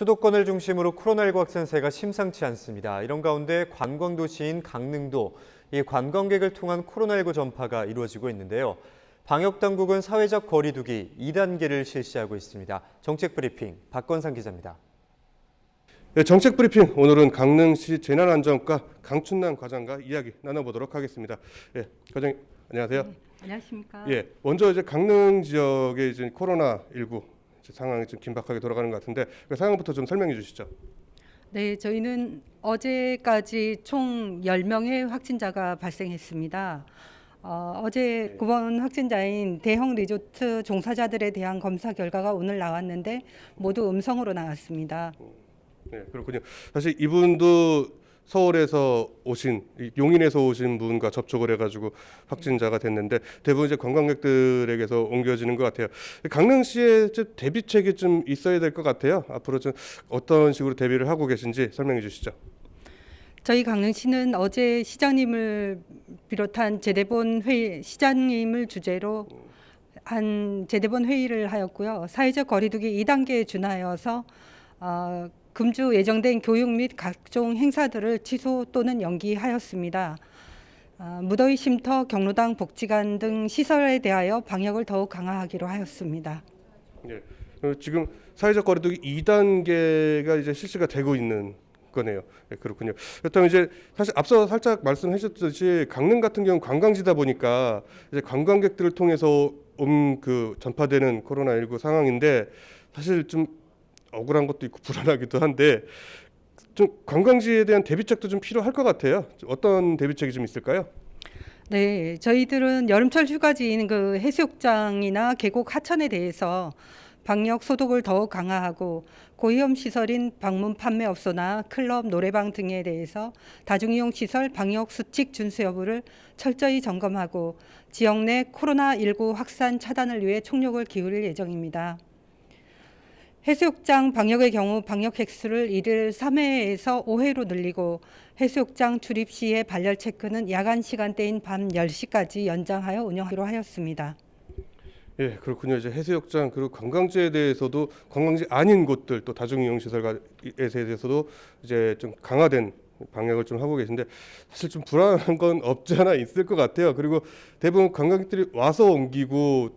수도권을 중심으로 코로나19 확산세가 심상치 않습니다. 이런 가운데 관광도시인 강릉도 이 관광객을 통한 코로나19 전파가 이루어지고 있는데요. 방역당국은 사회적 거리 두기 2단계를 실시하고 있습니다. 정책브리핑 박건상 기자입니다. 네, 정책브리핑 오늘은 강릉시 재난안전과 강춘남 과장과 이야기 나눠보도록 하겠습니다. 예, 과장님 안녕하세요. 네, 안녕하십니까. 예, 먼저 이제 강릉 지역의 이제 코로나19 상황이 좀 긴박하게 돌아가는 것 같은데 그 상황부터 좀 설명해 주시죠. 네, 저희는 어제까지 총 10명의 확진자가 발생했습니다. 어제 구본 확진자인 대형 리조트 종사자들에 대한 검사 결과가 오늘 나왔는데 모두 음성으로 나왔습니다. 네, 그렇군요. 사실 이분도 서울에서 오신 용인에서 오신 분과 접촉을 해가지고 확진자가 됐는데 대부분 이제 관광객들에게서 옮겨지는 것 같아요. 강릉시의 대비책이 좀 있어야 될 것 같아요. 앞으로 좀 어떤 식으로 대비를 하고 계신지 설명해 주시죠. 저희 강릉시는 어제 시장님을 비롯한 재대본 회의, 시장님을 주제로 한 재대본 회의를 하였고요. 사회적 거리두기 2단계에 준하여서 금주 예정된 교육 및 각종 행사들을 취소 또는 연기하였습니다. 무더위 쉼터, 경로당, 복지관 등 시설에 대하여 방역을 더욱 강화하기로 하였습니다. 네, 지금 사회적 거리두기 2단계가 이제 실시가 되고 있는 거네요. 네, 그렇군요. 그렇다면 이제 사실 앞서 살짝 말씀하셨듯이 강릉 같은 경우 관광지다 보니까 이제 관광객들을 통해서 그 전파되는 코로나19 상황인데 사실 좀 억울한 것도 있고 불안하기도 한데 좀 관광지에 대한 대비책도 좀 필요할 것 같아요. 어떤 대비책이 좀 있을까요? 네, 저희들은 여름철 휴가지인 그 해수욕장이나 계곡 하천에 대해서 방역 소독을 더욱 강화하고 고위험 시설인 방문 판매업소나 클럽, 노래방 등에 대해서 다중이용 시설 방역 수칙 준수 여부를 철저히 점검하고 지역 내 코로나19 확산 차단을 위해 총력을 기울일 예정입니다. 해수욕장 방역의 경우 방역 횟수를 이틀 3회에서 5회로 늘리고 해수욕장 출입 시의 발열 체크는 야간 시간대인 밤 10시까지 연장하여 운영하기로 하였습니다. 예, 그렇군요. 이제 해수욕장 그리고 관광지에 대해서도 관광지 아닌 곳들 또 다중이용시설에 대해서도 이제 좀 강화된 방역을 좀 하고 계신데 사실 좀 불안한 건 없지 않아 있을 것 같아요. 그리고 대부분 관광객들이 와서 옮기고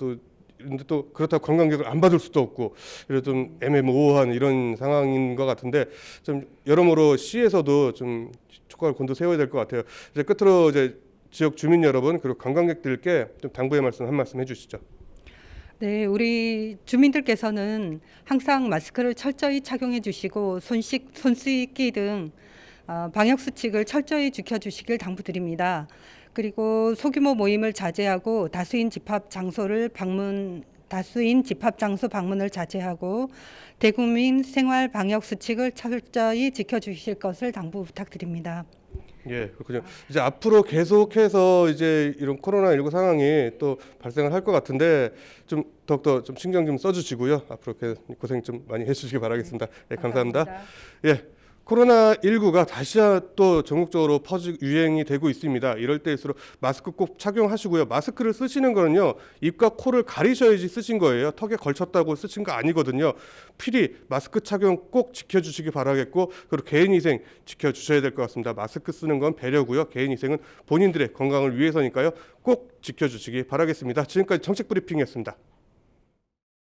근데 또 그렇다고 관광객을 안 받을 수도 없고 이런 좀 애매모호한 이런 상황인 것 같은데 좀 여러모로 시에서도 좀 촉각을 곤두세워야 될 것 같아요. 이제 끝으로 이제 지역 주민 여러분 그리고 관광객들께 좀 당부의 말씀 한 말씀 해주시죠. 네, 우리 주민들께서는 항상 마스크를 철저히 착용해 주시고 손 씻기 등 방역 수칙을 철저히 지켜주시길 당부드립니다. 그리고 소규모 모임을 자제하고 다수인 집합 장소 방문을 자제하고 대국민 생활 방역 수칙을 철저히 지켜주실 것을 당부 부탁드립니다. 예, 그렇군요. 이제 앞으로 계속해서 이제 이런 코로나19 상황이 또 발생을 할 것 같은데 좀 더욱더 좀 신경 좀 써주시고요. 앞으로 고생 좀 많이 해주시기 바라겠습니다. 예, 감사합니다. 예. 코로나19가 다시 또 전국적으로 유행이 되고 있습니다. 이럴 때일수록 마스크 꼭 착용하시고요. 마스크를 쓰시는 거는요. 입과 코를 가리셔야지 쓰신 거예요. 턱에 걸쳤다고 쓰신 거 아니거든요. 필히 마스크 착용 꼭 지켜주시기 바라겠고 그리고 개인위생 지켜주셔야 될 것 같습니다. 마스크 쓰는 건 배려고요. 개인위생은 본인들의 건강을 위해서니까요. 꼭 지켜주시기 바라겠습니다. 지금까지 정책브리핑이었습니다.